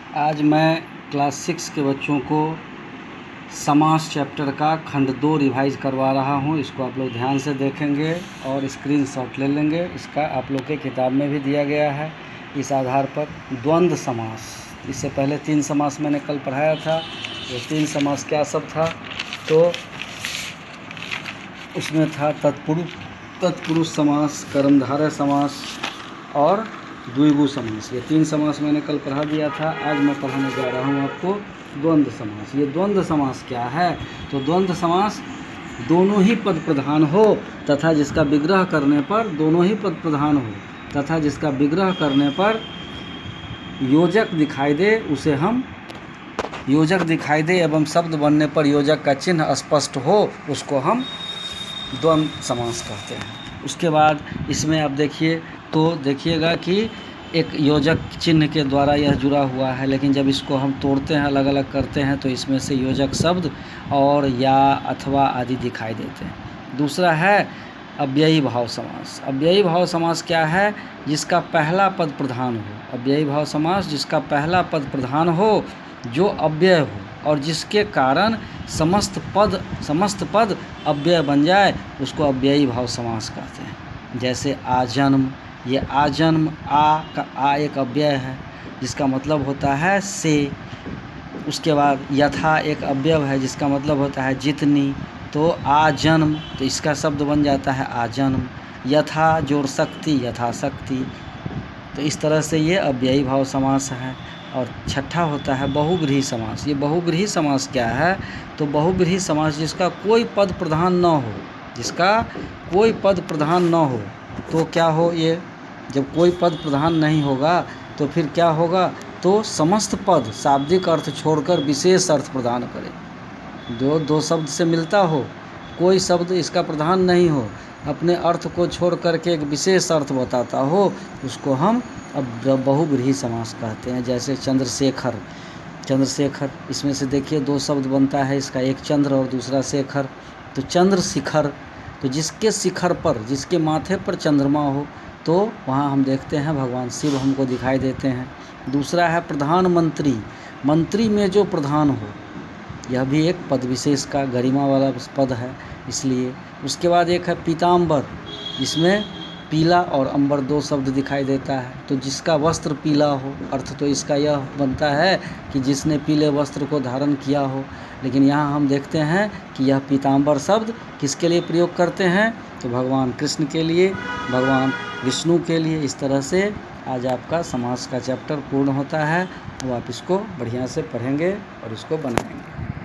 आज मैं क्लास 6 के बच्चों को समास चैप्टर का खंड 2 रिवाइज करवा रहा हूँ। इसको आप लोग ध्यान से देखेंगे और स्क्रीनशॉट ले लेंगे। इसका आप लोग के किताब में भी दिया गया है। इस आधार पर द्वंद्व समास, इससे पहले 3 समास मैंने कल पढ़ाया था। ये 3 समास क्या सब था, तो उसमें था तत्पुरुष समास, कर्मधारय समास और द्विगु समास। ये 3 समास मैंने कल पढ़ा दिया था। आज मैं पढ़ाने जा रहा हूँ आपको द्वंद्व समास। ये द्वंद्व समास क्या है, तो द्वंद्व समास दोनों ही पद प्रधान हो तथा जिसका विग्रह करने पर दोनों ही पद प्रधान हो तथा जिसका विग्रह करने पर योजक दिखाई दे, उसे हम योजक दिखाई दे एवं शब्द बनने पर योजक का चिन्ह स्पष्ट हो, उसको हम द्वंद्व समास कहते हैं। उसके बाद इसमें आप देखिए तो देखिएगा कि एक योजक चिन्ह के द्वारा यह जुड़ा हुआ है, लेकिन जब इसको हम तोड़ते हैं, अलग अलग करते हैं, तो इसमें से योजक शब्द और या, अथवा आदि दिखाई देते हैं। दूसरा है अव्ययी भाव समास। अव्ययी भाव समास क्या है, जिसका पहला पद प्रधान हो। अव्ययी भाव समास जिसका पहला पद प्रधान हो, जो अव्यय हो और जिसके कारण समस्त पद अव्यय बन जाए, उसको अव्ययी भाव समास कहते हैं। जैसे आजन्म, ये आजन्म, का आ एक अव्यय है जिसका मतलब होता है से। उसके बाद यथा एक अव्यय है जिसका मतलब होता है जितनी, तो आजन्म, तो इसका शब्द बन जाता है आजन्म। यथा जोड़ शक्ति, यथाशक्ति। तो इस तरह से ये अव्ययी भाव समास है। और छठा होता है बहुव्रीहि समास। ये बहुव्रीहि समास क्या है, तो बहुव्रीहि समास जिसका कोई पद प्रधान न हो, जिसका कोई पद प्रधान न हो, तो क्या हो, ये जब कोई पद प्रधान नहीं होगा तो फिर क्या होगा, तो समस्त पद शाब्दिक अर्थ छोड़कर विशेष अर्थ प्रदान करे। दो शब्द से मिलता हो, कोई शब्द इसका प्रधान नहीं हो, अपने अर्थ को छोड़ करके एक विशेष अर्थ बताता हो, उसको हम अब बहुव्रीहि समास कहते हैं। जैसे चंद्रशेखर, इसमें से देखिए 2 शब्द बनता है इसका, एक चंद्र और दूसरा शेखर। तो चंद्र शिखर, तो जिसके शिखर पर, जिसके माथे पर चंद्रमा हो, तो वहाँ हम देखते हैं भगवान शिव हमको दिखाई देते हैं। दूसरा है प्रधानमंत्री, मंत्री में जो प्रधान हो, यह भी एक पद विशेष का गरिमा वाला पद है, इसलिए। उसके बाद एक है पीताम्बर, जिसमें पीला और अंबर 2 शब्द दिखाई देता है। तो जिसका वस्त्र पीला हो, अर्थ तो इसका यह बनता है कि जिसने पीले वस्त्र को धारण किया हो। लेकिन यहाँ हम देखते हैं कि यह पीताम्बर शब्द किसके लिए प्रयोग करते हैं, तो भगवान कृष्ण के लिए, भगवान विष्णु के लिए। इस तरह से आज आपका समास का चैप्टर पूर्ण होता है। वो आप इसको बढ़िया से पढ़ेंगे और इसको बनाएंगे।